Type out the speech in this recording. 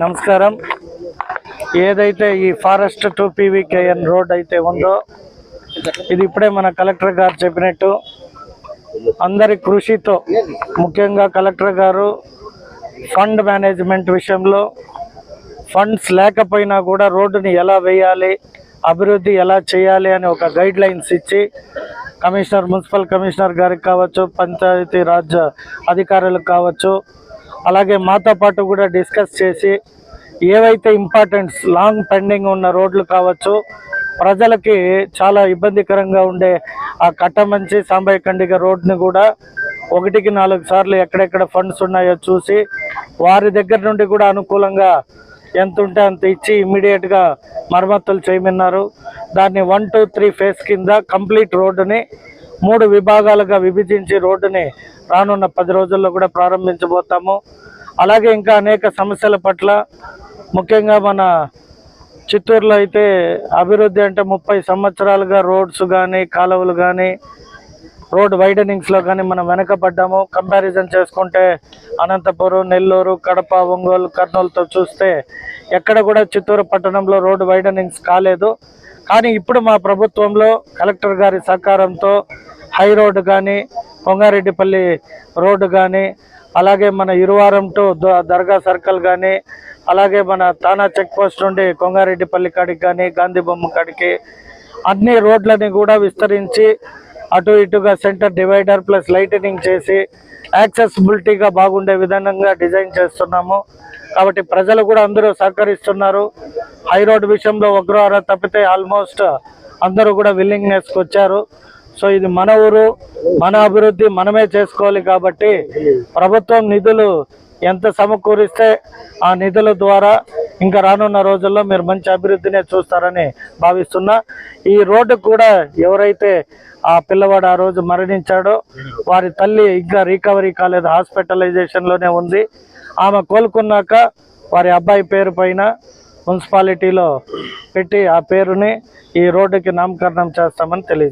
నమస్కారం. ఏదైతే ఈ ఫారెస్ట్ టు పీవీకేఎన్ రోడ్ అయితే ఉందో ఇది ఇప్పుడే మన కలెక్టర్ గారు చెప్పినట్టు అందరి కృషితో, ముఖ్యంగా కలెక్టర్ గారు ఫండ్ మేనేజ్మెంట్ విషయంలో ఫండ్స్ లేకపోయినా కూడా రోడ్డుని ఎలా వేయాలి, అభివృద్ధి ఎలా చేయాలి అని ఒక గైడ్ లైన్స్ ఇచ్చి కమిషనర్, మున్సిపల్ కమిషనర్ గారికి కావచ్చు, పంచాయతీ రాజ్ అధికారులకు కావచ్చు, అలాగే మాతో పాటు కూడా డిస్కస్ చేసి ఏవైతే ఇంపార్టెంట్స్ లాంగ్ పెండింగ్ ఉన్న రోడ్లు కావచ్చు, ప్రజలకి చాలా ఇబ్బందికరంగా ఉండే ఆ కట్టమంచి సాంబయ్య కండిగ రోడ్ని కూడా 1-4 సార్లు ఎక్కడెక్కడ ఫండ్స్ ఉన్నాయో చూసి వారి దగ్గర నుండి కూడా అనుకూలంగా ఎంత ఉంటే అంత ఇచ్చి ఇమ్మీడియట్గా మరమ్మతులు చేయమన్నారు. దాన్ని 1, 2, 3 ఫేజ్ కింద కంప్లీట్ రోడ్డుని 3 విభాగాలుగా విభజించి రోడ్డుని రానున్న 10 రోజుల్లో కూడా ప్రారంభించబోతాము. అలాగే ఇంకా అనేక సమస్యల పట్ల, ముఖ్యంగా మన చిత్తూరులో అయితే అభివృద్ధి అంటే 30 సంవత్సరాలుగా రోడ్స్ కానీ, కాలువలు కానీ, రోడ్ వైడనింగ్స్లో కానీ మనం వెనకబడ్డాము. కంపారిజన్ చేసుకుంటే అనంతపురం, నెల్లూరు, కడప, ఒంగోలు, కర్నూలుతో చూస్తే ఎక్కడ కూడా చిత్తూరు పట్టణంలో రోడ్ వైడనింగ్స్ కాలేదు. కానీ ఇప్పుడు మా ప్రభుత్వంలో కలెక్టర్ గారి సహకారంతో హై రోడ్డు కానీ, కొంగారెడ్డిపల్లి రోడ్డు కానీ, అలాగే మన ఇరువారం టు దర్గా సర్కిల్ కానీ, అలాగే మన తానా చెక్ పోస్ట్ నుండి కొంగారెడ్డిపల్లి కాడికి కానీ, గాంధీ బొమ్మ కాడికి అన్ని రోడ్లని కూడా విస్తరించి అటు ఇటుగా సెంటర్ డివైడర్ ప్లస్ లైటనింగ్ చేసి యాక్సెసిబిలిటీగా బాగుండే విధంగా డిజైన్ చేస్తున్నాము. కాబట్టి ప్రజలు కూడా అందరూ సహకరిస్తున్నారు. హై రోడ్ విషయంలో ఒకరు అర తప్పితే ఆల్మోస్ట్ అందరూ కూడా విల్లింగ్నెస్కి వచ్చారు. సో ఇది మన ఊరు, మన అభివృద్ధి మనమే చేసుకోవాలి. కాబట్టి ప్రభుత్వం నిధులు ఎంత సమకూరిస్తే ఆ నిధుల ద్వారా ఇంకా రానున్న రోజుల్లో మీరు మంచి అభివృద్ధినే చూస్తారని భావిస్తున్నా. ఈ రోడ్డు కూడా ఎవరైతే ఆ పిల్లవాడు ఆ రోజు మరణించాడో వారి తల్లి ఇంకా రికవరీ కాలేదు, హాస్పిటలైజేషన్లోనే ఉంది. ఆమె కోలుకున్నాక వారి అబ్బాయి పేరు పైన మున్సిపాలిటీలో పెట్టి ఆ పేరుని ఈ రోడ్డుకి నామకరణం చేస్తామని తెలియదు.